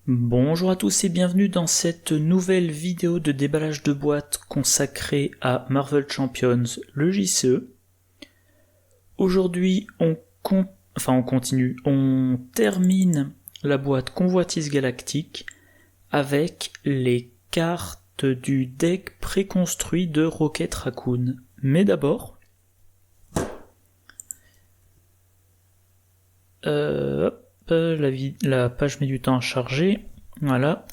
Bonjour à tous et bienvenue dans cette nouvelle vidéo de déballage de boîtes consacrée à Marvel Champions, le JCE. Aujourd'hui, on termine la boîte Convoitise Galactique avec les cartes du deck préconstruit de Rocket Raccoon. Mais d'abord, la page met du temps à charger. Voilà.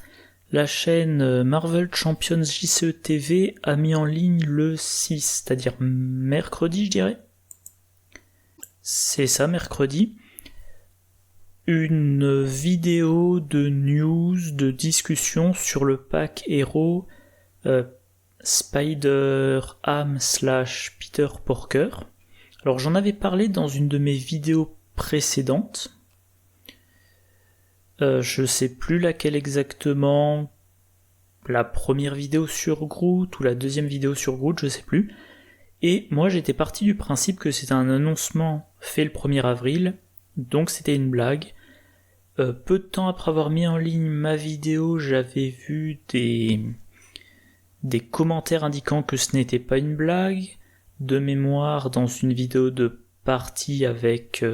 La chaîne Marvel Champions JCE TV a mis en ligne le 6, c'est-à-dire mercredi, je dirais. C'est ça, mercredi. Une vidéo de news, de discussion sur le pack héros Spider-Ham / Peter Porker. Alors j'en avais parlé dans une de mes vidéos précédentes. Je sais plus laquelle exactement, la première vidéo sur Groot ou la deuxième vidéo sur Groot, je sais plus. Et moi j'étais parti du principe que c'était un annoncement fait le 1er avril, donc c'était une blague. Peu de temps après avoir mis en ligne ma vidéo, j'avais vu des commentaires indiquant que ce n'était pas une blague. De mémoire, dans une vidéo de partie avec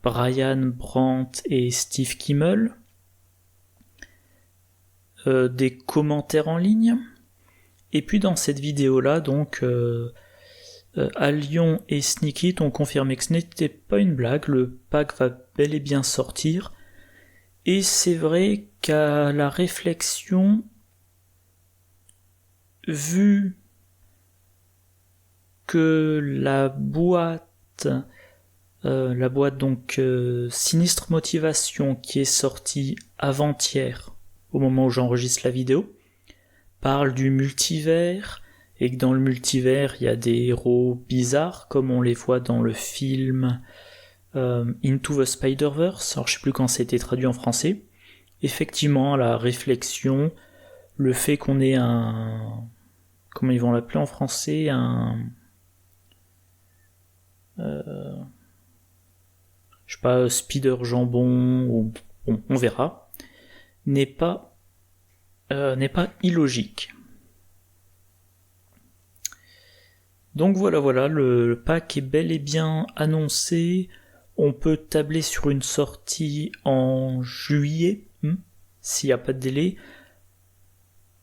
Brian Brandt et Steve Kimmel, des commentaires en ligne, et puis dans cette vidéo là donc Alion et Sneaky ont confirmé que ce n'était pas une blague, le pack va bel et bien sortir, et c'est vrai qu'à la réflexion, vu que la boîte donc Sinistre Motivation qui est sortie avant-hier au moment où j'enregistre la vidéo parle du multivers et que dans le multivers il y a des héros bizarres comme on les voit dans le film Into the Spider-Verse, alors je sais plus quand ça a été traduit en français. Effectivement, la réflexion, le fait qu'on ait un, comment ils vont l'appeler en français, je sais pas, Spider Jambon, ou bon, on verra, n'est pas illogique. Donc voilà, le pack est bel et bien annoncé. On peut tabler sur une sortie en juillet, s'il n'y a pas de délai,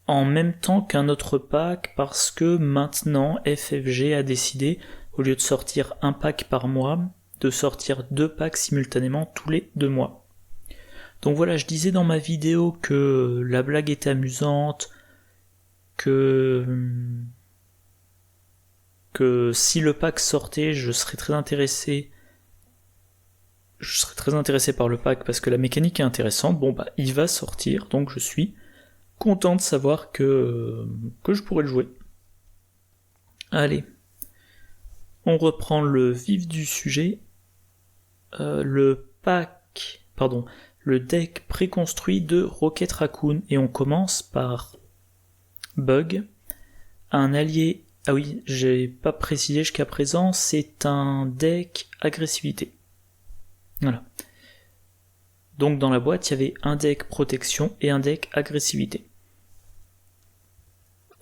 en même temps qu'un autre pack, parce que maintenant FFG a décidé, au lieu de sortir un pack par mois, de sortir 2 packs simultanément tous les 2 mois. Donc voilà, je disais dans ma vidéo que la blague était amusante, que si le pack sortait, je serais très intéressé par le pack parce que la mécanique est intéressante. Bon bah il va sortir, donc je suis content de savoir que je pourrais le jouer. Allez, on reprend le vif du sujet. Le deck préconstruit de Rocket Raccoon, et on commence par Bug, un allié. Ah oui, j'ai pas précisé jusqu'à présent, c'est un deck agressivité. Voilà. Donc dans la boîte, il y avait un deck protection et un deck agressivité.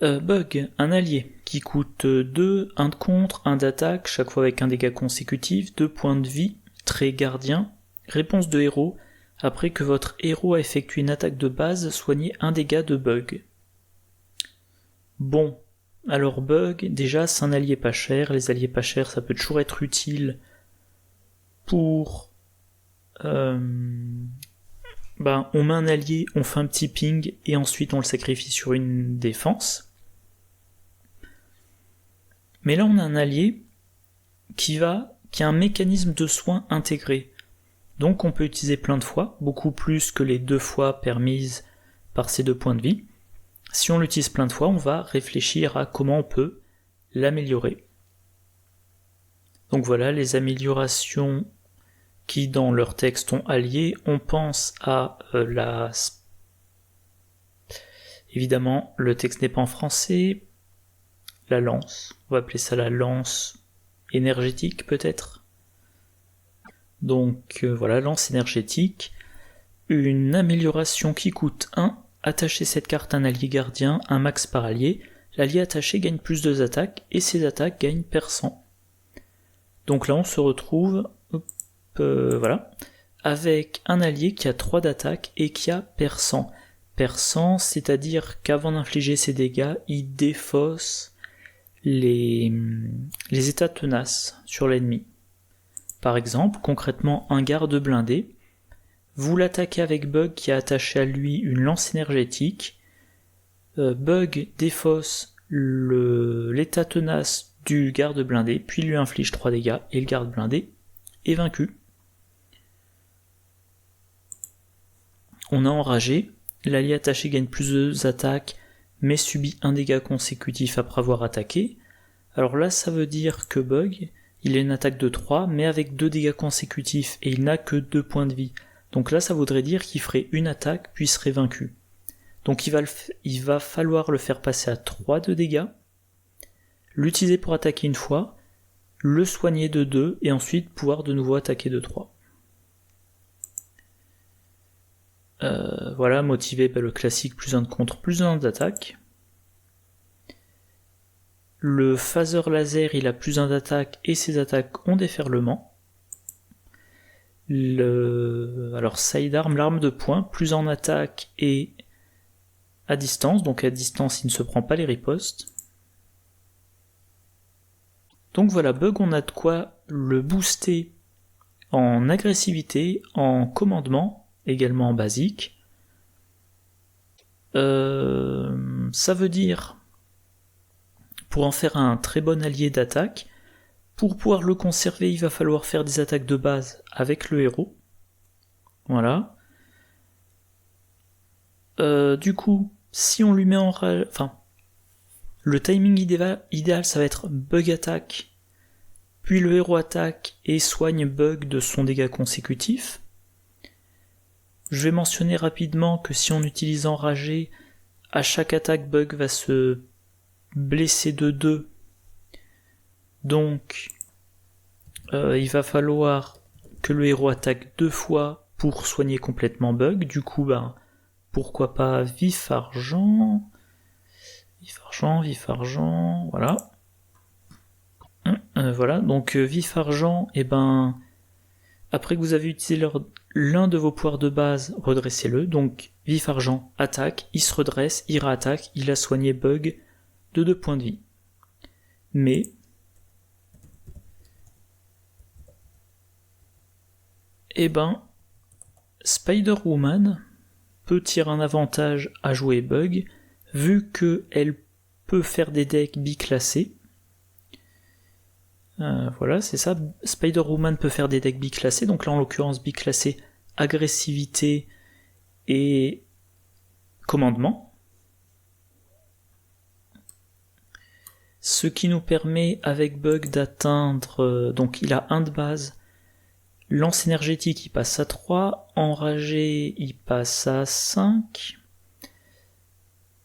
Bug, un allié qui coûte 2, 1 de contre, 1 d'attaque, chaque fois avec un dégât consécutif, 2 points de vie, trait gardien, réponse de héros, après que votre héros a effectué une attaque de base, soignez un dégât de Bug. Bon, alors Bug, déjà c'est un allié pas cher, les alliés pas chers ça peut toujours être utile pour... on met un allié, on fait un petit ping, et ensuite on le sacrifie sur une défense. Mais là on a un allié qui a un mécanisme de soin intégré. Donc on peut utiliser plein de fois, beaucoup plus que les 2 fois permises par ces 2 points de vie. Si on l'utilise plein de fois, on va réfléchir à comment on peut l'améliorer. Donc voilà les améliorations qui dans leur texte ont allié. On pense à évidemment le texte n'est pas en français, la lance, on va appeler ça la lance énergétique peut-être. Donc voilà, lance énergétique. une amélioration qui coûte 1, attacher cette carte à un allié gardien, un max par allié, l'allié attaché gagne plus 2 attaques, et ses attaques gagnent perçant. Donc là on se retrouve, voilà, avec un allié qui a 3 d'attaque et qui a perçant. Perçant, c'est-à-dire qu'avant d'infliger ses dégâts, il défausse les états tenaces sur l'ennemi. Par exemple, concrètement, un garde blindé, vous l'attaquez avec Bug qui a attaché à lui une lance énergétique, Bug défausse l'état tenace du garde blindé, puis lui inflige 3 dégâts, et le garde blindé est vaincu. On a enragé, l'allié attaché gagne plus 2 attaques, mais subit un dégât consécutif après avoir attaqué. Alors là, ça veut dire que Bug, il a une attaque de 3, mais avec 2 dégâts consécutifs, et il n'a que 2 points de vie. Donc là, ça voudrait dire qu'il ferait une attaque, puis serait vaincu. Donc il va falloir le faire passer à 3 de dégâts, l'utiliser pour attaquer une fois, le soigner de 2, et ensuite pouvoir de nouveau attaquer de 3. Voilà, motivé le classique plus 1 de contre, plus 1 d'attaque. Le phaser laser, il a plus 1 d'attaque et ses attaques ont déferlement. Alors sidearm, l'arme de poing, plus en attaque et à distance, donc à distance il ne se prend pas les ripostes. Donc voilà, Bug, on a de quoi le booster en agressivité, en commandement, également en basique. Ça veut dire, pour en faire un très bon allié d'attaque, pour pouvoir le conserver, il va falloir faire des attaques de base avec le héros. Voilà. Du coup, si on lui met en rage... Enfin, le timing idéal, ça va être Bug attaque, puis le héros attaque et soigne Bug de son dégât consécutif. Je vais mentionner rapidement que si on utilise enragé, à chaque attaque, Bug va se blesser de 2. Donc, il va falloir que le héros attaque 2 fois pour soigner complètement Bug. Du coup, pourquoi pas vif argent, voilà. Voilà, donc vif argent, après que vous avez utilisé l'un de vos pouvoirs de base, redressez-le. Donc vif argent, attaque, il se redresse, il réattaque, il a soigné Bug de 2 points de vie. Mais Spider-Woman peut tirer un avantage à jouer Bug, vu qu'elle peut faire des decks biclassés. Voilà, c'est ça, Spider-Woman peut faire des decks biclassés, donc là en l'occurrence biclassé agressivité et commandement. Ce qui nous permet avec Bug d'atteindre, donc il a 1 de base, lance énergétique il passe à 3, enragé il passe à 5,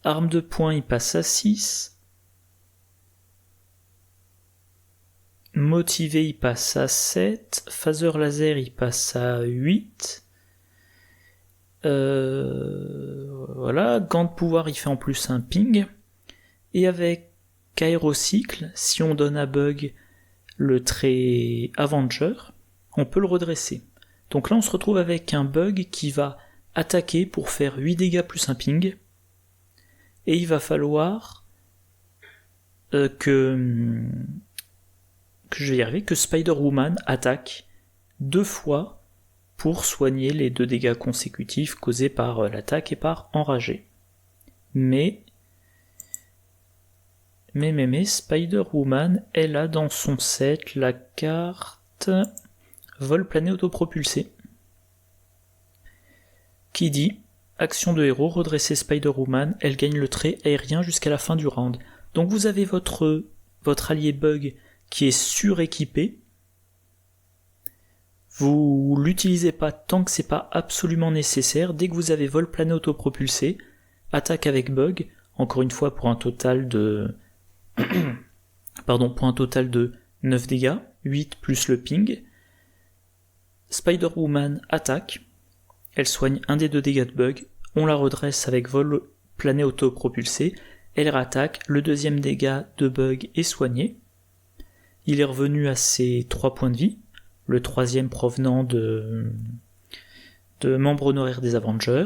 arme de poing il passe à 6, motivé il passe à 7, phaser laser il passe à 8, voilà, gant de pouvoir il fait en plus un ping, et avec aérocycle, si on donne à Bug le trait Avenger, on peut le redresser. Donc là on se retrouve avec un Bug qui va attaquer pour faire 8 dégâts plus un ping, et il va falloir que je vais y arriver, que Spider-Woman attaque 2 fois pour soigner les 2 dégâts consécutifs causés par l'attaque et par enragé. Mais Spider-Woman, elle a dans son set la carte vol plané autopropulsé, qui dit action de héros, redresser Spider-Woman, elle gagne le trait aérien jusqu'à la fin du round. Donc vous avez votre allié Bug qui est suréquipé, vous l'utilisez pas tant que c'est pas absolument nécessaire. Dès que vous avez vol plané autopropulsé, attaque avec Bug, encore une fois pour un total de 9 dégâts, 8 plus le ping. Spider-Woman attaque, elle soigne un des 2 dégâts de bug, on la redresse avec vol plané autopropulsé, elle réattaque, le 2e dégât de bug est soigné, il est revenu à ses 3 points de vie, le 3e provenant de membre honoraire des Avengers,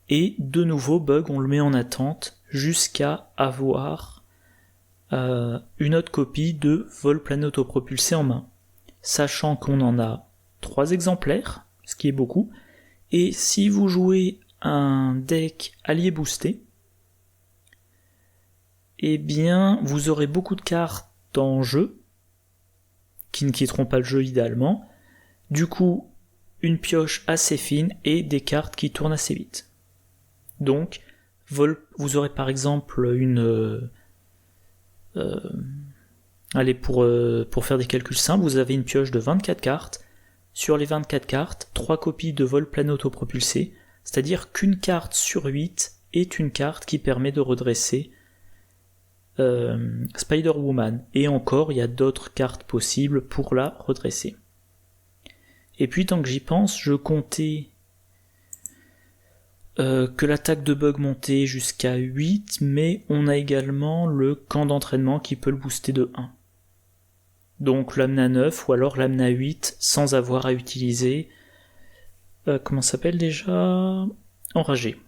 et de nouveau bug on le met en attente jusqu'à avoir une autre copie de vol plané autopropulsé en main, sachant qu'on en a 3 exemplaires, ce qui est beaucoup, et si vous jouez un deck allié boosté, eh bien vous aurez beaucoup de cartes en jeu, qui ne quitteront pas le jeu idéalement, du coup une pioche assez fine et des cartes qui tournent assez vite. Donc vous aurez par exemple allez, pour faire des calculs simples, vous avez une pioche de 24 cartes, sur les 24 cartes, 3 copies de vol plané autopropulsé, c'est-à-dire qu'une carte sur 8 est une carte qui permet de redresser Spider-Woman, et encore il y a d'autres cartes possibles pour la redresser. Et puis tant que j'y pense, je comptais que l'attaque de bug montait jusqu'à 8, mais on a également le camp d'entraînement qui peut le booster de 1. Donc l'amena 9 ou alors l'amena 8 sans avoir à utiliser comment ça s'appelle déjà, enragé.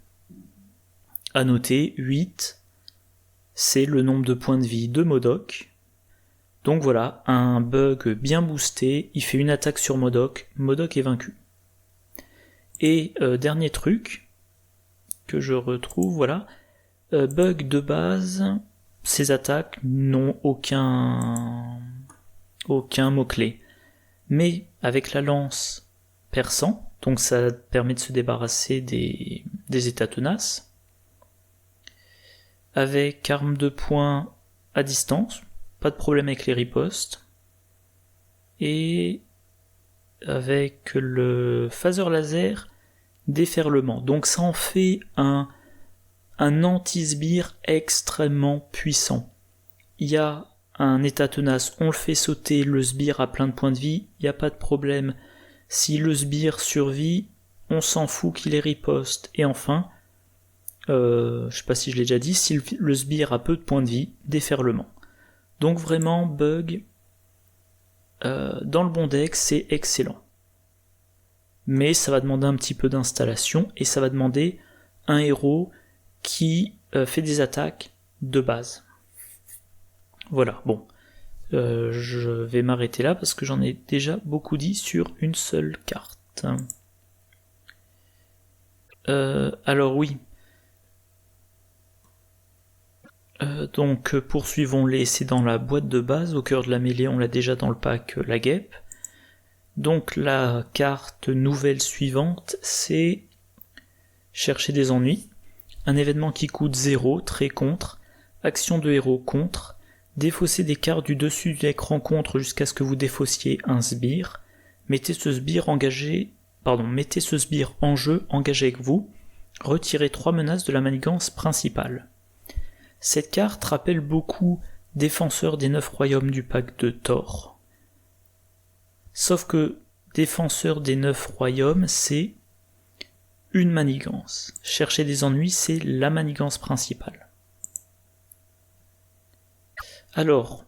À noter, 8 c'est le nombre de points de vie de MODOK. Donc voilà, un bug bien boosté, il fait une attaque sur MODOK, MODOK est vaincu. Et dernier truc que je retrouve, voilà, bug de base, ces attaques n'ont aucun mot-clé. Mais avec la lance perçant, donc ça permet de se débarrasser des états tenaces, avec arme de poing à distance, pas de problème avec les ripostes, et avec le phaser laser, déferlement. Donc ça en fait un anti-sbire extrêmement puissant. Il y a un état tenace, on le fait sauter, le sbire a plein de points de vie, il n'y a pas de problème. Si le sbire survit, on s'en fout qu'il est riposte. Et enfin, je sais pas si je l'ai déjà dit, si le sbire a peu de points de vie, déferlement. Donc vraiment, bug, dans le bon deck, c'est excellent. Mais ça va demander un petit peu d'installation, et ça va demander un héros qui fait des attaques de base. Voilà, bon. Je vais m'arrêter là parce que j'en ai déjà beaucoup dit sur une seule carte. Alors oui. Donc poursuivons-les, c'est dans la boîte de base, au cœur de la mêlée, on l'a déjà dans le pack la guêpe. Donc la carte nouvelle suivante, c'est chercher des ennuis. Un événement qui coûte 0, trait contre, action de héros contre, défausser des cartes du dessus du deck rencontre jusqu'à ce que vous défaussiez un sbire, mettez ce sbire en jeu engagé avec vous, retirez 3 menaces de la manigance principale. Cette carte rappelle beaucoup Défenseur des 9 royaumes du pack de Thor. Sauf que Défenseur des 9 royaumes, c'est une manigance. Chercher des ennuis, c'est la manigance principale. Alors,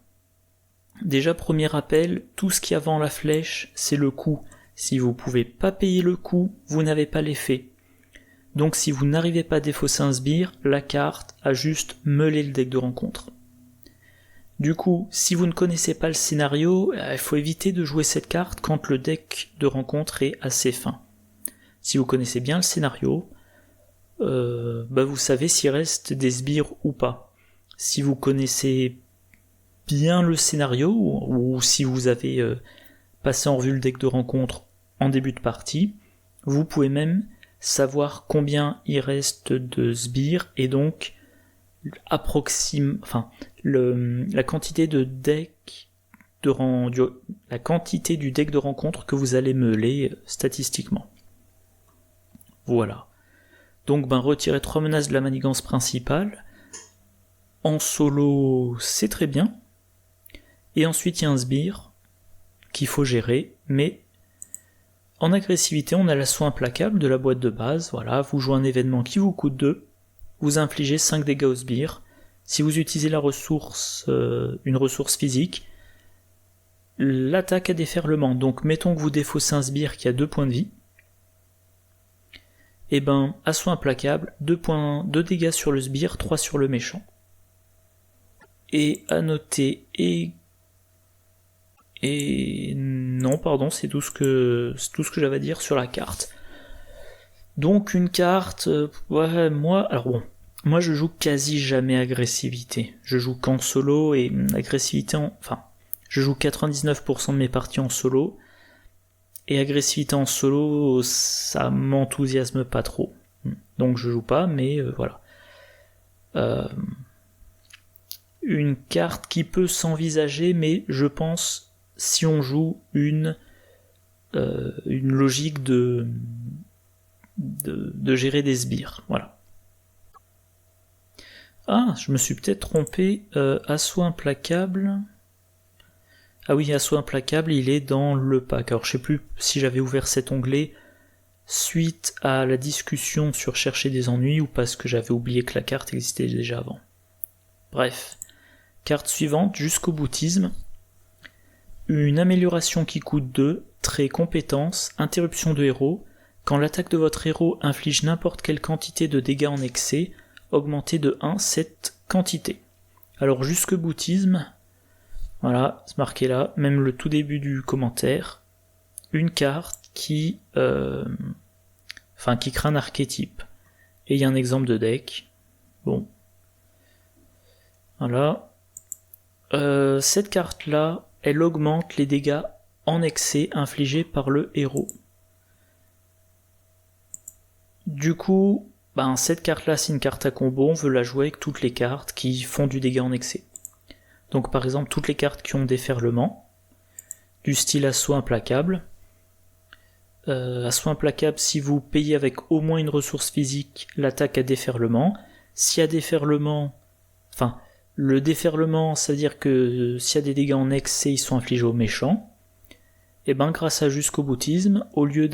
déjà premier rappel, tout ce qui est avant la flèche, c'est le coût. Si vous pouvez pas payer le coût, vous n'avez pas l'effet. Donc si vous n'arrivez pas à défausser un sbire, la carte a juste meulé le deck de rencontre. Du coup, si vous ne connaissez pas le scénario, il faut éviter de jouer cette carte quand le deck de rencontre est assez fin. Si vous connaissez bien le scénario, vous savez s'il reste des sbires ou pas. Si vous connaissez bien le scénario, ou si vous avez passé en revue le deck de rencontre en début de partie, vous pouvez même savoir combien il reste de sbires et donc la quantité de deck la quantité du deck de rencontre que vous allez meuler statistiquement. Voilà. Donc retirer 3 menaces de la manigance principale. En solo, c'est très bien. Et ensuite il y a un sbire qu'il faut gérer, mais En agressivité, on a l'assaut implacable de la boîte de base, voilà, vous jouez un événement qui vous coûte 2, vous infligez 5 dégâts au sbire. Si vous utilisez la ressource, une ressource physique, l'attaque à déferlement, donc mettons que vous défaussez un sbire qui a 2 points de vie, et ben, assaut implacable, 2 dégâts sur le sbire, 3 sur le méchant. Et à noter, et non, pardon, c'est tout ce que j'avais à dire sur la carte. Donc une carte, ouais, moi je joue quasi jamais agressivité. Je joue qu'en solo et agressivité je joue 99% de mes parties en solo. Et agressivité en solo, ça m'enthousiasme pas trop. Donc je joue pas, mais voilà. Une carte qui peut s'envisager, mais je pense si on joue une logique de gérer des sbires, voilà. Ah, je me suis peut-être trompé, assaut implacable. Ah oui, assaut implacable, il est dans le pack. Alors je sais plus si j'avais ouvert cet onglet suite à la discussion sur chercher des ennuis ou parce que j'avais oublié que la carte existait déjà avant. Bref. Carte suivante, jusqu'au boutisme. Une amélioration qui coûte 2, trait compétence, interruption de héros. Quand l'attaque de votre héros inflige n'importe quelle quantité de dégâts en excès, augmentez de 1 cette quantité. Alors jusque boutisme, voilà, c'est marqué là, même le tout début du commentaire, une carte qui crée un archétype. Et il y a un exemple de deck. Bon. Voilà. Cette carte-là, elle augmente les dégâts en excès infligés par le héros. Du coup, cette carte-là, c'est une carte à combo, on veut la jouer avec toutes les cartes qui font du dégât en excès. Donc par exemple, toutes les cartes qui ont déferlement, du style assaut implacable. Assaut implacable, si vous payez avec au moins une ressource physique l'attaque à déferlement. S'il y a déferlement, le déferlement, c'est-à-dire que s'il y a des dégâts en excès, ils sont infligés aux méchants. Et grâce à jusqu'au boutisme, au lieu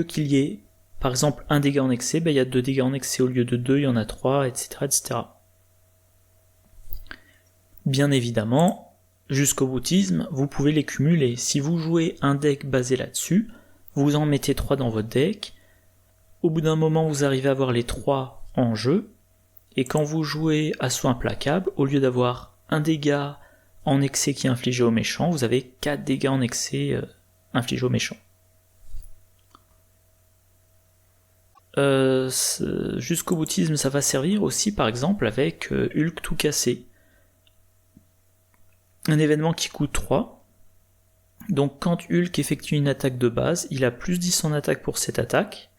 qu'il y ait, par exemple, un dégât en excès, il y a 2 dégâts en excès au lieu de 2, il y en a 3, etc., etc. Bien évidemment, jusqu'au boutisme, vous pouvez les cumuler. Si vous jouez un deck basé là-dessus, vous en mettez 3 dans votre deck. Au bout d'un moment, vous arrivez à avoir les 3 en jeu. Et quand vous jouez assaut implacable, au lieu d'avoir un dégât en excès qui est infligé aux méchants, vous avez 4 dégâts en excès infligés aux méchants. Jusqu'au boutisme, ça va servir aussi par exemple avec Hulk tout cassé. Un événement qui coûte 3. Donc quand Hulk effectue une attaque de base, il a plus 10 en attaque pour cette attaque.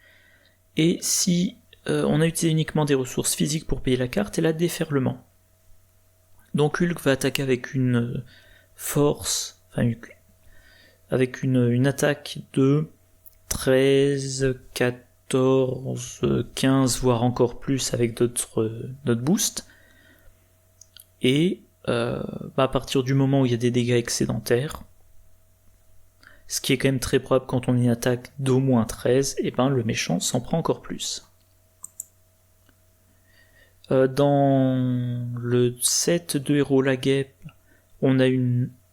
Et si on a utilisé uniquement des ressources physiques pour payer la carte, elle a déferlement. Donc Hulk va attaquer avec une force, avec une attaque de 13, 14, 15, voire encore plus avec notre boost. Et à partir du moment où il y a des dégâts excédentaires, ce qui est quand même très probable quand on a une attaque d'au moins 13, le méchant s'en prend encore plus. Dans le set de héros la guêpe, on a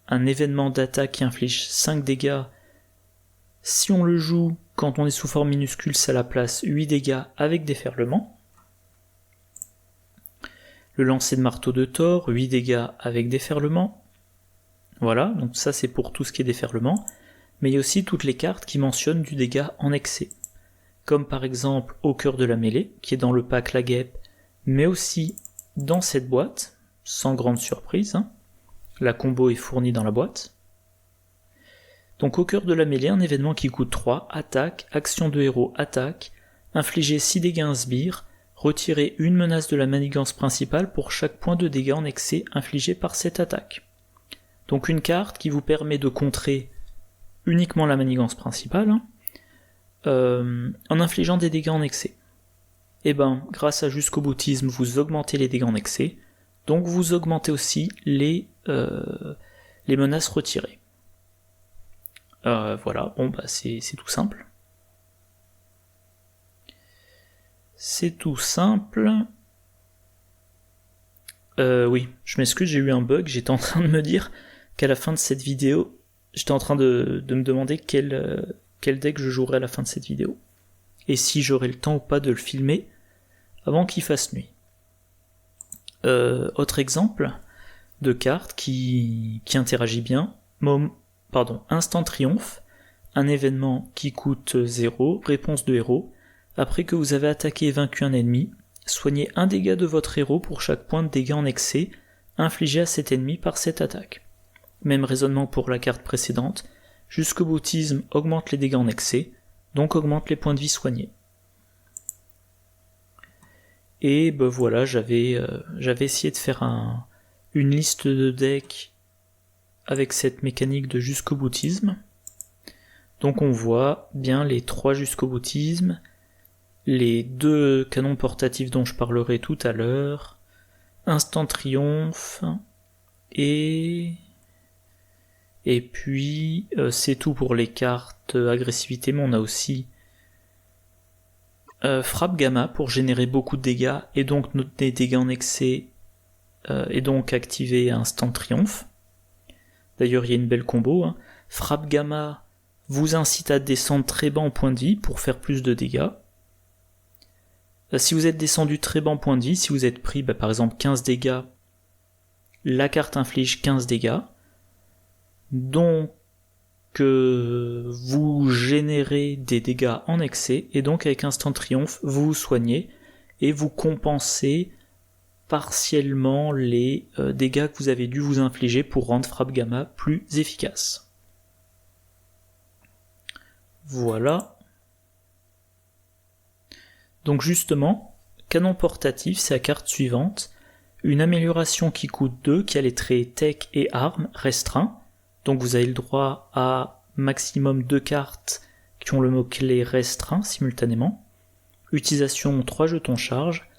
un événement d'attaque qui inflige 5 dégâts. Si on le joue quand on est sous forme minuscule, ça la place 8 dégâts avec déferlement. Le lancer de marteau de Thor, 8 dégâts avec déferlement. Voilà, donc ça c'est pour tout ce qui est déferlement. Mais il y a aussi toutes les cartes qui mentionnent du dégât en excès. Comme par exemple Au cœur de la mêlée, qui est dans le pack la guêpe, mais aussi dans cette boîte, sans grande surprise. La combo est fournie dans la boîte. Donc Au cœur de la mêlée, un événement qui coûte 3, attaque, action de héros, attaque, infliger 6 dégâts à un sbire, retirer une menace de la manigance principale pour chaque point de dégâts en excès infligé par cette attaque. Donc une carte qui vous permet de contrer uniquement la manigance principale, en infligeant des dégâts en excès. Grâce à jusqu'au boutisme, vous augmentez les dégâts en excès, donc vous augmentez aussi les menaces retirées. Voilà, bon bah c'est tout simple. C'est tout simple. Oui, je m'excuse, j'ai eu un bug, j'étais en train de me dire qu'à la fin de cette vidéo, j'étais en train de me demander quel deck je jouerais à la fin de cette vidéo. Et si j'aurais le temps ou pas de le filmer avant qu'il fasse nuit. Autre exemple de carte qui interagit bien, Instant Triomphe, un événement qui coûte 0, réponse de héros. Après que vous avez attaqué et vaincu un ennemi, soignez un dégât de votre héros pour chaque point de dégâts en excès infligé à cet ennemi par cette attaque. Même raisonnement pour la carte précédente, Jusqu'au boutisme augmente les dégâts en excès, donc augmente les points de vie soignés. Et ben voilà, j'avais essayé de faire une liste de decks avec cette mécanique de jusqu'au boutisme. Donc on voit bien les 3 jusqu'au boutisme, les 2 canons portatifs dont je parlerai tout à l'heure, Instant Triomphe, et puis c'est tout pour les cartes agressivité, mais on a aussi Frappe Gamma pour générer beaucoup de dégâts et donc des dégâts en excès et donc activer Instant Triomphe. D'ailleurs il y a une belle combo, hein. Frappe Gamma vous incite à descendre très bas en point de vie pour faire plus de dégâts. Si vous êtes descendu très bas en point de vie, si vous êtes pris par exemple 15 dégâts, la carte inflige 15 dégâts. Donc vous générez des dégâts en excès et donc avec Instant Triomphe vous vous soignez et vous compensez partiellement les dégâts que vous avez dû vous infliger pour rendre Frappe Gamma plus efficace. Voilà. Donc justement, canon portatif, c'est la carte suivante. Une amélioration qui coûte 2, qui a les traits tech et armes restreints. Donc vous avez le droit à maximum 2 cartes qui ont le mot-clé restreint simultanément. Utilisation 3 jetons charge.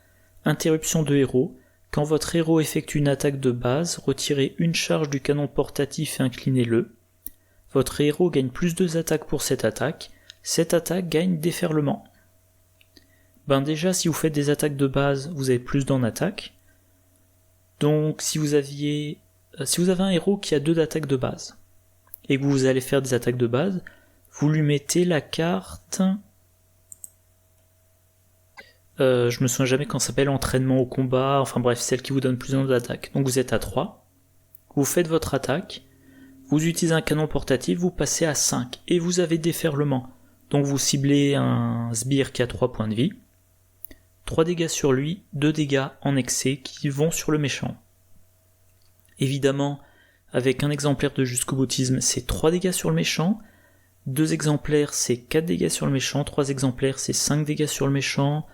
Interruption de héros. Quand votre héros effectue une attaque de base, retirez une charge du canon portatif et inclinez-le. Votre héros gagne plus 2 attaques pour cette attaque. Cette attaque gagne déferlement. Déjà, si vous faites des attaques de base, vous avez plus d'en attaque. Donc, si vous avez un héros qui a 2 d'attaque de base, et que vous allez faire des attaques de base, vous lui mettez la carte... je me souviens jamais quand ça s'appelle entraînement au combat, enfin bref, celle qui vous donne plus d'attaque. Donc vous êtes à 3, vous faites votre attaque, vous utilisez un canon portatif, vous passez à 5, et vous avez déferlement. Donc vous ciblez un sbire qui a 3 points de vie, 3 dégâts sur lui, 2 dégâts en excès qui vont sur le méchant. Évidemment, avec un exemplaire de jusqu'au boutisme, c'est 3 dégâts sur le méchant, 2 exemplaires c'est 4 dégâts sur le méchant, 3 exemplaires c'est 5 dégâts sur le méchant,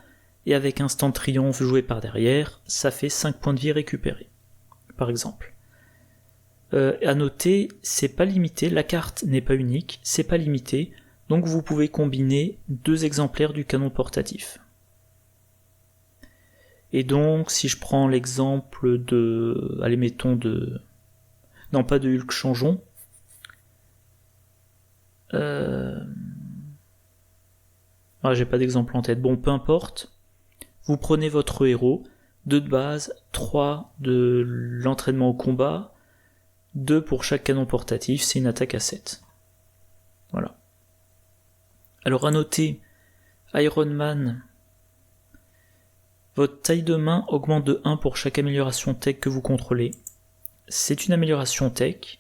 et avec Instant Triomphe joué par derrière, ça fait 5 points de vie récupérés, par exemple. À noter, c'est pas limité, la carte n'est pas unique, c'est pas limité, donc vous pouvez combiner 2 exemplaires du canon portatif. Et donc, si je prends l'exemple de... Allez, mettons de... Non, pas de Hulk Changeon. J'ai pas d'exemple en tête. Bon, peu importe. Vous prenez votre héros, 2 de base, 3 de l'entraînement au combat, 2 pour chaque canon portatif, c'est une attaque à 7. Voilà. Alors à noter, Iron Man, votre taille de main augmente de 1 pour chaque amélioration tech que vous contrôlez. C'est une amélioration tech.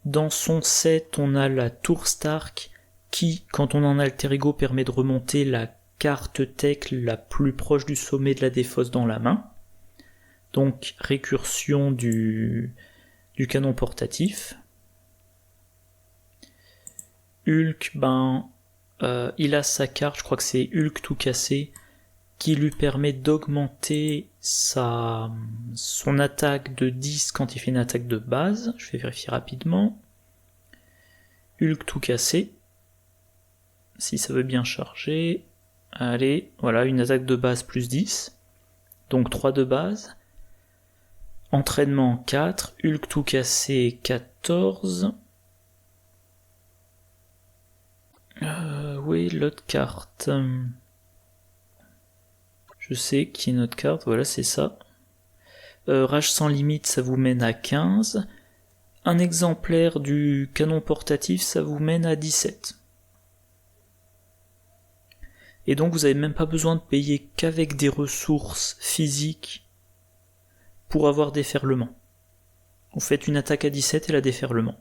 Dans son set, on a la Tour Stark qui, quand on en alter ego, permet de remonter la carte tech la plus proche du sommet de la défausse dans la main. Donc récursion du canon portatif. Hulk, il a sa carte, je crois que c'est Hulk tout cassé, qui lui permet d'augmenter son attaque de 10 quand il fait une attaque de base. Je vais vérifier rapidement. Hulk tout cassé. Si ça veut bien charger. Allez, voilà, une attaque de base plus 10. Donc 3 de base. Entraînement 4. Hulk tout cassé 14. jouer l'autre carte. Je sais qui est notre carte, voilà c'est ça. Rage sans limite, ça vous mène à 15. Un exemplaire du canon portatif, ça vous mène à 17. Et donc vous n'avez même pas besoin de payer qu'avec des ressources physiques pour avoir déferlement. Vous faites une attaque à 17 et la déferlement.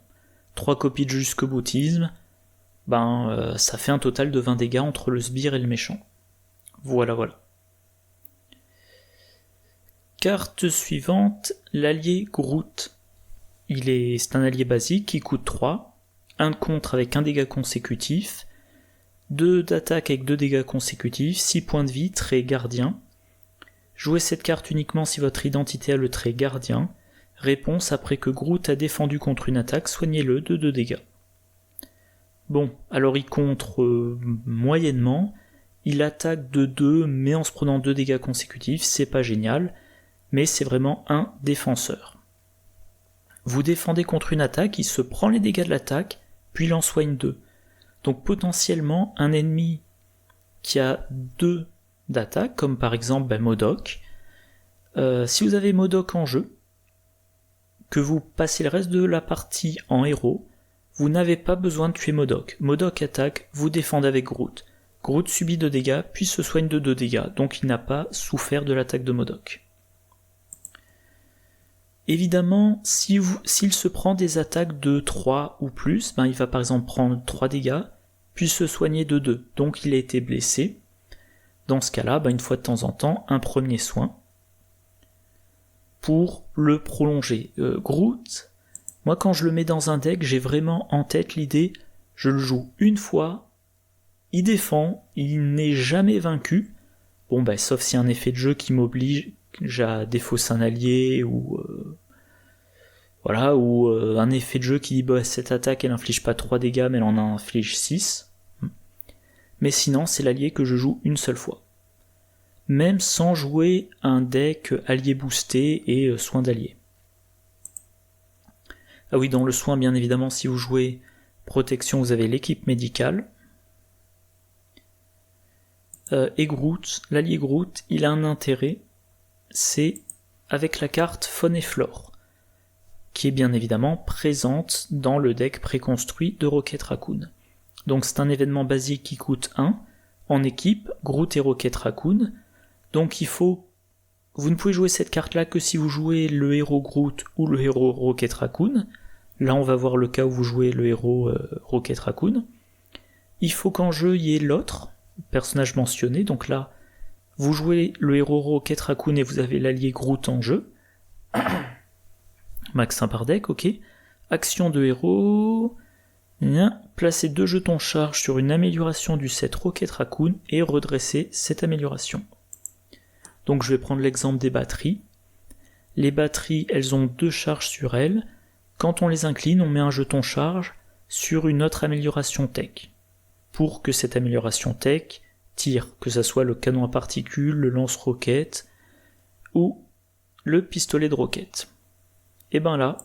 3 copies de jusque-boutisme, ça fait un total de 20 dégâts entre le sbire et le méchant. Voilà. Carte suivante, l'allié Groot. C'est un allié basique qui coûte 3, 1 de contre avec 1 dégât consécutif, 2 d'attaque avec 2 dégâts consécutifs, 6 points de vie, trait gardien. Jouez cette carte uniquement si votre identité a le trait gardien. Réponse, après que Groot a défendu contre une attaque, soignez-le de 2 dégâts. Bon, alors il contre moyennement, il attaque de 2, mais en se prenant 2 dégâts consécutifs, c'est pas génial, mais c'est vraiment un défenseur. Vous défendez contre une attaque, il se prend les dégâts de l'attaque, puis il en soigne 2. Donc potentiellement, un ennemi qui a 2 d'attaque, comme par exemple MODOK, si vous avez MODOK en jeu, que vous passez le reste de la partie en héros, vous n'avez pas besoin de tuer MODOK. MODOK attaque, vous défendez avec Groot. Groot subit 2 dégâts, puis se soigne de 2 dégâts, donc il n'a pas souffert de l'attaque de MODOK. Évidemment, s'il se prend des attaques de 3 ou plus, il va par exemple prendre 3 dégâts, puis se soigner de 2, donc il a été blessé. Dans ce cas-là, une fois de temps en temps, un premier soin pour le prolonger. Groot, moi quand je le mets dans un deck, j'ai vraiment en tête l'idée, je le joue une fois, il défend, il n'est jamais vaincu, sauf s'il y a un effet de jeu qui m'oblige à défausser un allié, ou un effet de jeu qui dit cette attaque elle inflige pas 3 dégâts mais elle en inflige 6. Mais sinon c'est l'allié que je joue une seule fois. Même sans jouer un deck allié boosté et soin d'allié. Ah oui, dans le soin bien évidemment si vous jouez protection vous avez l'équipe médicale. Et Groot, l'allié Groot, il a un intérêt, c'est avec la carte Faune et Flore, qui est bien évidemment présente dans le deck préconstruit de Rocket Raccoon. Donc c'est un événement basique qui coûte 1, en équipe, Groot et Rocket Raccoon, donc vous ne pouvez jouer cette carte-là que si vous jouez le héros Groot ou le héros Rocket Raccoon. Là on va voir le cas où vous jouez le héros Rocket Raccoon. Il faut qu'en jeu il y ait l'autre personnage mentionné, donc là vous jouez le héros Rocket Raccoon et vous avez l'allié Groot en jeu. Max 1 par deck, ok. Action de héros. Placez 2 jetons charge sur une amélioration du set Rocket Raccoon et redresser cette amélioration. Donc je vais prendre l'exemple des batteries. Les batteries, elles ont 2 charges sur elles. Quand on les incline, on met un jeton charge sur une autre amélioration tech. Pour que cette amélioration tech tire, que ce soit le canon à particules, le lance-roquette ou le pistolet de roquette. Et là,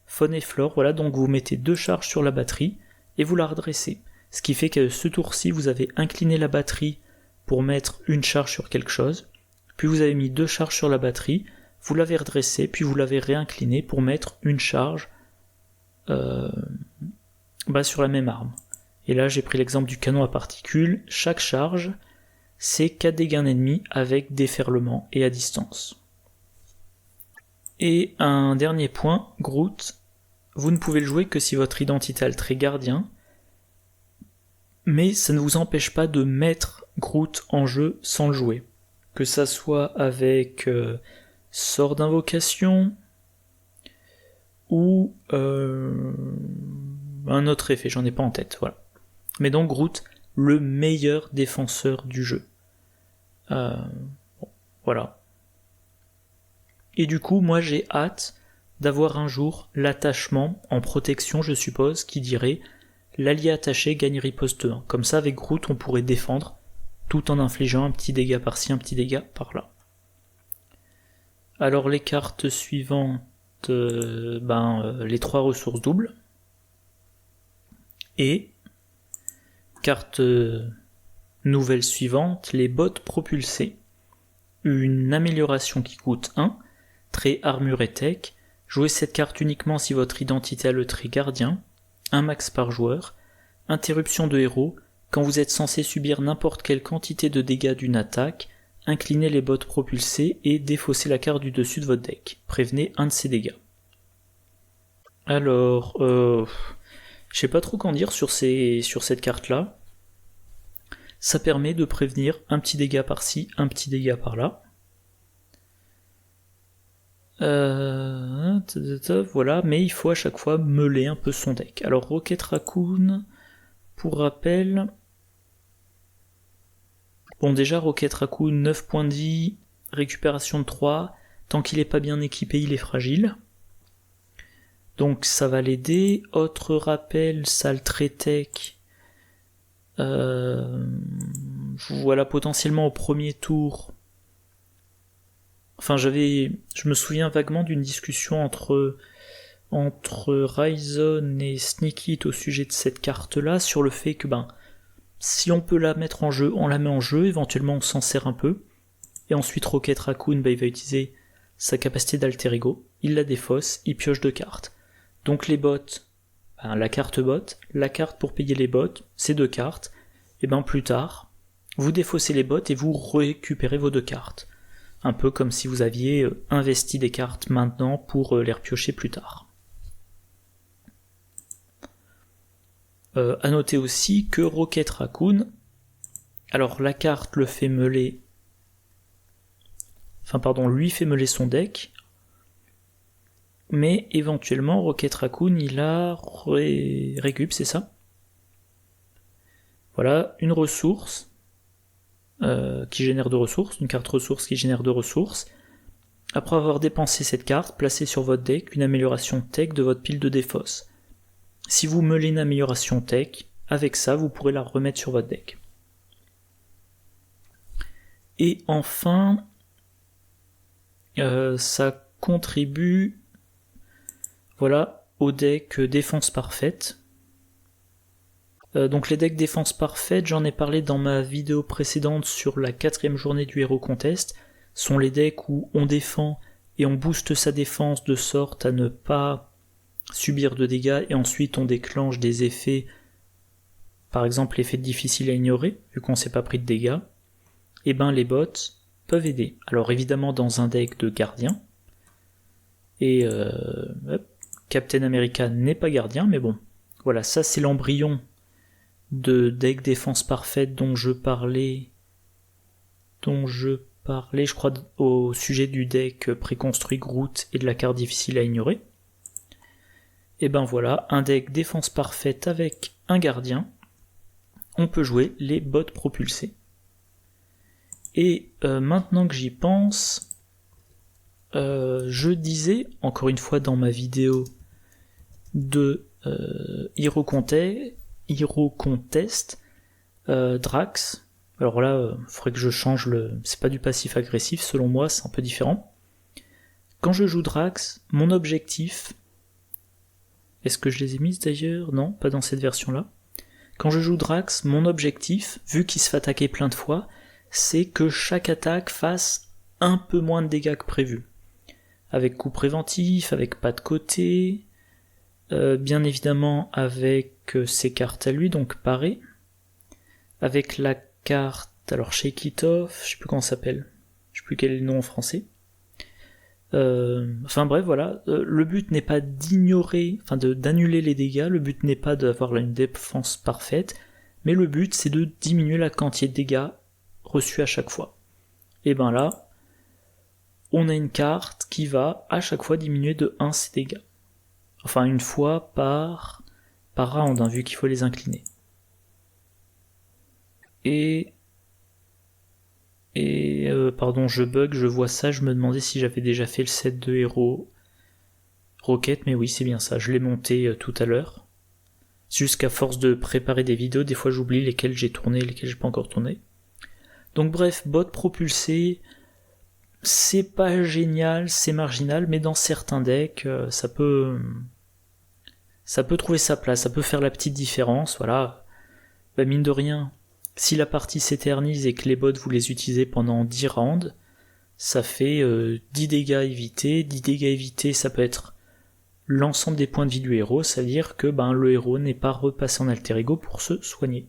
Faune et Flore, voilà, donc vous mettez 2 charges sur la batterie et vous la redressez. Ce qui fait que ce tour-ci, vous avez incliné la batterie pour mettre une charge sur quelque chose, puis vous avez mis 2 charges sur la batterie, vous l'avez redressée, puis vous l'avez réinclinée pour mettre une charge sur la même arme. Et là, j'ai pris l'exemple du canon à particules. Chaque charge, c'est 4 dégâts ennemis avec déferlement et à distance. Et un dernier point, Groot, vous ne pouvez le jouer que si votre identité a le trait gardien, mais ça ne vous empêche pas de mettre Groot en jeu sans le jouer. Que ça soit avec sort d'invocation ou un autre effet, j'en ai pas en tête, voilà. Mais donc Groot, le meilleur défenseur du jeu. Voilà. Et du coup, moi j'ai hâte d'avoir un jour l'attachement en protection, je suppose, qui dirait l'allié attaché gagne riposte 1. Comme ça, avec Groot, on pourrait défendre tout en infligeant un petit dégât par-ci, un petit dégât par-là. Alors les cartes suivantes, les 3 ressources doubles. Et carte nouvelle suivante, les bottes propulsées. Une amélioration qui coûte 1, trait armure et tech. Jouez cette carte uniquement si votre identité a le trait gardien, 1 max par joueur. Interruption de héros, quand vous êtes censé subir n'importe quelle quantité de dégâts d'une attaque, inclinez les bottes propulsées et défaussez la carte du dessus de votre deck. Prévenez un de ces dégâts. Alors, je sais pas trop qu'en dire sur cette carte-là. Ça permet de prévenir un petit dégât par-ci, un petit dégât par-là. Voilà, mais il faut à chaque fois meuler un peu son deck. Alors Rocket Raccoon, pour rappel... Bon déjà Rocket Raccoon, 9 points de vie, récupération de 3, tant qu'il est pas bien équipé, il est fragile. Donc ça va l'aider. Autre rappel, Sale Trait Tech. Voilà, potentiellement au premier tour. Enfin, je me souviens vaguement d'une discussion entre Ryzen et Sneakit au sujet de cette carte-là, sur le fait que, si on peut la mettre en jeu, on la met en jeu, éventuellement on s'en sert un peu, et ensuite Rocket Raccoon, il va utiliser sa capacité d'alter ego, il la défausse, il pioche 2 cartes. Donc les bots, la carte bot, la carte pour payer les bots, c'est 2 cartes, et plus tard, vous défaussez les bots et vous récupérez vos 2 cartes. Un peu comme si vous aviez investi des cartes maintenant pour les repiocher plus tard. À noter aussi que Rocket Raccoon, alors la carte le fait meuler, lui fait meuler son deck, mais éventuellement Rocket Raccoon il a récup, c'est ça. Voilà, une ressource qui génère 2 ressources, une carte ressource qui génère 2 ressources. Après avoir dépensé cette carte, placez sur votre deck une amélioration tech de votre pile de défausse. Si vous meulez une amélioration tech, avec ça vous pourrez la remettre sur votre deck. Et enfin, ça contribue au deck défense parfaite. Donc les decks défense parfaite, j'en ai parlé dans ma vidéo précédente sur la 4ème journée du Hero Contest, sont les decks où on défend et on booste sa défense de sorte à ne pas subir de dégâts et ensuite on déclenche des effets, par exemple l'effet difficile à ignorer, vu qu'on s'est pas pris de dégâts, et les bots peuvent aider. Alors évidemment dans un deck de gardien, et Captain America n'est pas gardien, mais bon, voilà, ça c'est l'embryon de deck défense parfaite dont je parlais, je crois, au sujet du deck préconstruit Groot et de la carte difficile à ignorer. Et voilà, un deck défense parfaite avec un gardien, on peut jouer les bots propulsés. Et maintenant que j'y pense, je disais, encore une fois dans ma vidéo de Hero Contest, Drax. Alors là, faudrait que je change c'est pas du passif agressif, selon moi, c'est un peu différent. Quand je joue Drax, mon objectif... Est-ce que je les ai mises d'ailleurs? Non, pas dans cette version-là. Quand je joue Drax, mon objectif, vu qu'il se fait attaquer plein de fois, c'est que chaque attaque fasse un peu moins de dégâts que prévu. Avec coup préventif, avec pas de côté... bien évidemment avec ses cartes à lui, donc paré, avec la carte, alors Shake It Off, je sais plus comment ça s'appelle, je sais plus quel est le nom en français. Bref, voilà, le but n'est pas d'annuler les dégâts, le but n'est pas d'avoir une défense parfaite, mais le but c'est de diminuer la quantité de dégâts reçus à chaque fois. Et là, on a une carte qui va à chaque fois diminuer de 1 ses dégâts. Enfin, une fois par round, vu qu'il faut les incliner. Pardon, je bug, je vois ça, je me demandais si j'avais déjà fait le set de héros Rocket, mais oui, c'est bien ça, je l'ai monté tout à l'heure. C'est juste qu'à force de préparer des vidéos, des fois j'oublie lesquelles j'ai tourné, lesquelles j'ai pas encore tourné. Donc bref, bot propulsé, c'est pas génial, c'est marginal, mais dans certains decks, ça peut trouver sa place, ça peut faire la petite différence, voilà. mine de rien, si la partie s'éternise et que les bots vous les utilisez pendant 10 rounds, ça fait 10 dégâts évités. 10 dégâts évités, ça peut être l'ensemble des points de vie du héros, ça veut dire que le héros n'est pas repassé en alter ego pour se soigner.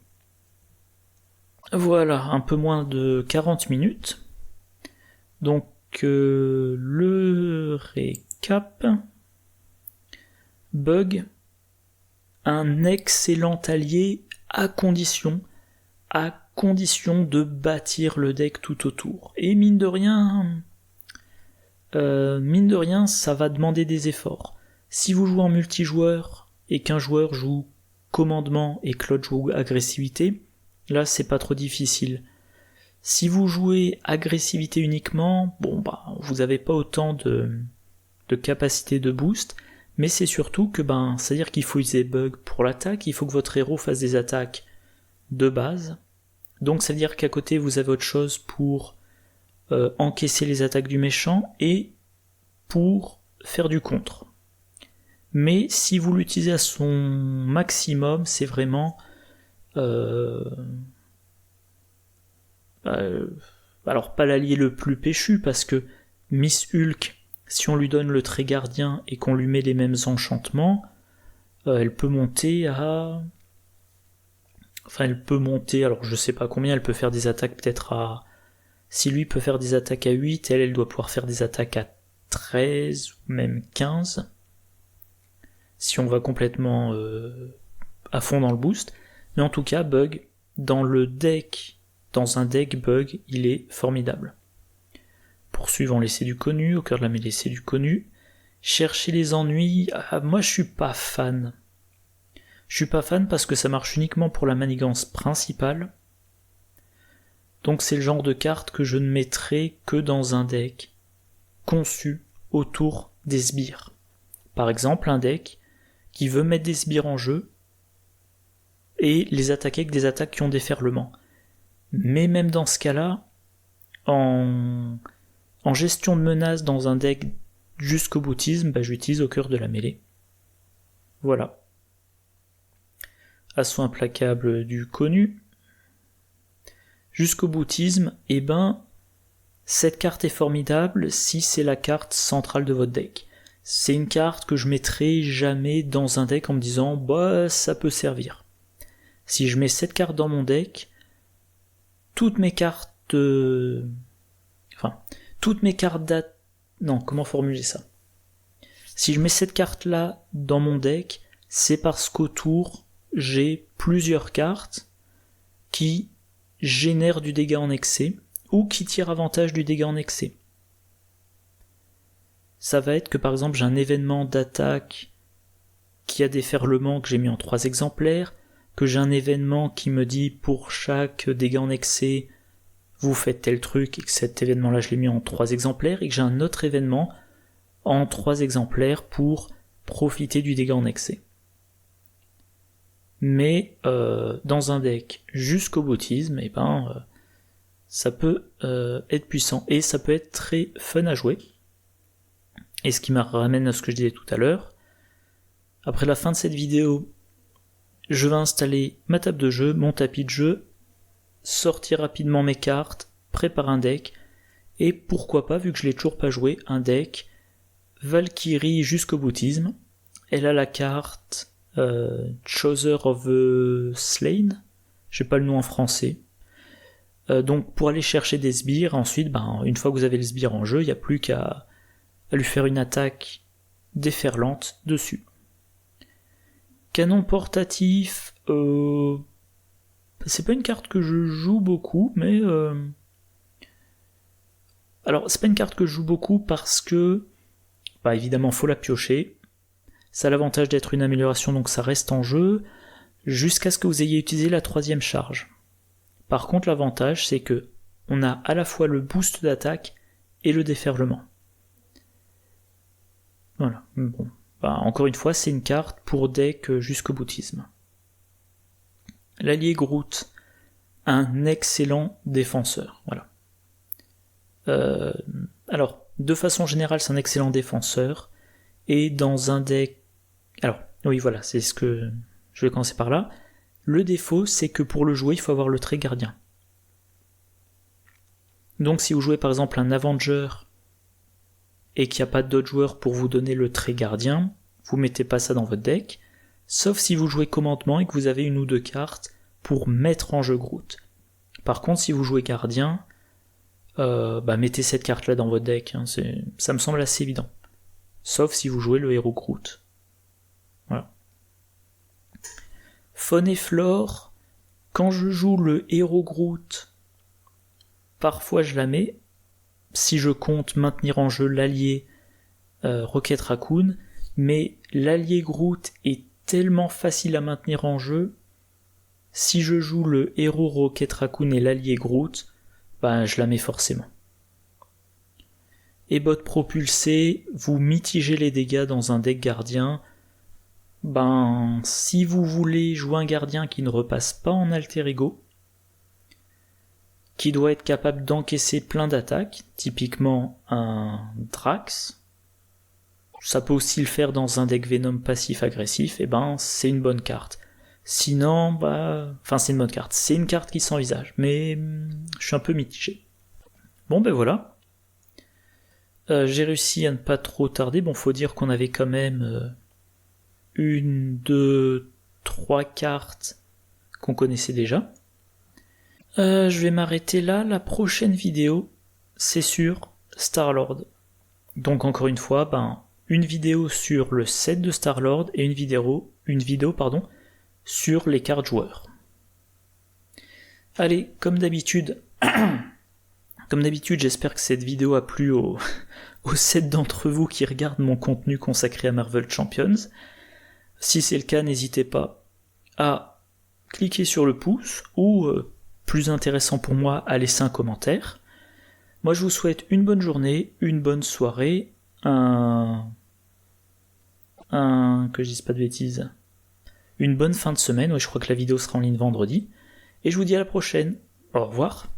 Voilà, un peu moins de 40 minutes. Donc le récap. Bug, un excellent allié à condition de bâtir le deck tout autour. Et mine de rien, ça va demander des efforts. Si vous jouez en multijoueur et qu'un joueur joue commandement et que l'autre joue agressivité, là c'est pas trop difficile. Si vous jouez agressivité uniquement, vous avez pas autant de capacité de boost, mais c'est surtout que c'est-à-dire qu'il faut utiliser bug pour l'attaque, il faut que votre héros fasse des attaques de base. Donc ça veut dire qu'à côté vous avez autre chose pour encaisser les attaques du méchant et pour faire du contre. Mais si vous l'utilisez à son maximum, c'est vraiment alors pas l'allié le plus péchu, parce que Miss Hulk, si on lui donne le trait gardien et qu'on lui met les mêmes enchantements, elle peut monter à... alors je sais pas combien, elle peut faire des attaques peut-être à... Si lui peut faire des attaques à 8, elle doit pouvoir faire des attaques à 13 ou même 15. Si on va complètement à fond dans le boost. Mais en tout cas, Bug, dans un deck Bug, il est formidable. Poursuivons l'essai du connu, au cœur de la mêlée c'est du connu. Chercher les ennuis, moi je suis pas fan. Je suis pas fan parce que ça marche uniquement pour la manigance principale. Donc c'est le genre de carte que je ne mettrai que dans un deck conçu autour des sbires. Par exemple, un deck qui veut mettre des sbires en jeu et les attaquer avec des attaques qui ont déferlement. Mais même dans ce cas-là, en gestion de menace dans un deck jusqu'au boutisme, j'utilise au cœur de la mêlée. Voilà. Assaut implacable du connu. Jusqu'au boutisme, cette carte est formidable si c'est la carte centrale de votre deck. C'est une carte que je mettrai jamais dans un deck en me disant ça peut servir. Si je mets cette carte dans mon deck, toutes mes cartes comment formuler ça? Si je mets cette carte là dans mon deck, c'est parce qu'autour j'ai plusieurs cartes qui génèrent du dégât en excès ou qui tirent avantage du dégât en excès. Ça va être que par exemple j'ai un événement d'attaque qui a déferlement que j'ai mis en 3 exemplaires, que j'ai un événement qui me dit pour chaque dégât en excès vous faites tel truc et que cet événement là je l'ai mis en 3 exemplaires, et que j'ai un autre événement en 3 exemplaires pour profiter du dégât en excès. Mais dans un deck jusqu'au boutisme, ça peut être puissant et ça peut être très fun à jouer. Et ce qui me ramène à ce que je disais tout à l'heure. Après la fin de cette vidéo, je vais installer ma table de jeu, mon tapis de jeu, sortir rapidement mes cartes, préparer un deck, et pourquoi pas, vu que je l'ai toujours pas joué, un deck Valkyrie jusqu'au boutisme. Elle a la carte Chooser of the Slain, j'ai pas le nom en français. Donc pour aller chercher des sbires, ensuite, une fois que vous avez le sbire en jeu, il n'y a plus qu'à lui faire une attaque déferlante dessus. Canon portatif, c'est pas une carte que je joue beaucoup, mais alors c'est pas une carte que je joue beaucoup parce que évidemment faut la piocher. Ça a l'avantage d'être une amélioration, donc ça reste en jeu jusqu'à ce que vous ayez utilisé la 3e charge. Par contre, l'avantage c'est que on a à la fois le boost d'attaque et le déferlement. Voilà. Bon. Encore une fois, c'est une carte pour deck jusqu'au boutisme. L'allié Groot, un excellent défenseur. Voilà. Alors, de façon générale, c'est un excellent défenseur. Et dans un deck... Alors, oui, voilà, c'est ce que... Je vais commencer par là. Le défaut, c'est que pour le jouer, il faut avoir le trait gardien. Donc si vous jouez par exemple un Avenger et qu'il n'y a pas d'autres joueurs pour vous donner le trait gardien, vous mettez pas ça dans votre deck, sauf si vous jouez commandement et que vous avez une ou deux cartes pour mettre en jeu Groot. Par contre, si vous jouez gardien, mettez cette carte-là dans votre deck, hein, ça me semble assez évident. Sauf si vous jouez le héros Groot. Voilà. Faune et flore, quand je joue le héros Groot, parfois je la mets, si je compte maintenir en jeu l'allié Rocket Raccoon, mais l'allié Groot est tellement facile à maintenir en jeu, si je joue le héros Rocket Raccoon et l'allié Groot, je la mets forcément. Et bot propulsé, vous mitigez les dégâts dans un deck gardien. Si vous voulez jouer un gardien qui ne repasse pas en alter ego, qui doit être capable d'encaisser plein d'attaques, typiquement un Drax, ça peut aussi le faire dans un deck Venom passif-agressif, c'est une bonne carte. Sinon, c'est une bonne carte. C'est une carte qui s'envisage, mais je suis un peu mitigé. Bon, voilà. J'ai réussi à ne pas trop tarder. Bon, faut dire qu'on avait quand même 1, 2, 3 cartes qu'on connaissait déjà. Je vais m'arrêter là. La prochaine vidéo, c'est sur Star-Lord. Donc encore une fois, une vidéo sur le set de Star-Lord et une vidéo, sur les cartes joueurs. Allez, comme d'habitude, j'espère que cette vidéo a plu aux 7 d'entre vous qui regardent mon contenu consacré à Marvel Champions. Si c'est le cas, n'hésitez pas à cliquer sur le pouce ou, plus intéressant pour moi, à laisser un commentaire. Moi, je vous souhaite une bonne journée, une bonne soirée, que je dise pas de bêtises, une bonne fin de semaine. Ouais, je crois que la vidéo sera en ligne vendredi. Et je vous dis à la prochaine. Au revoir.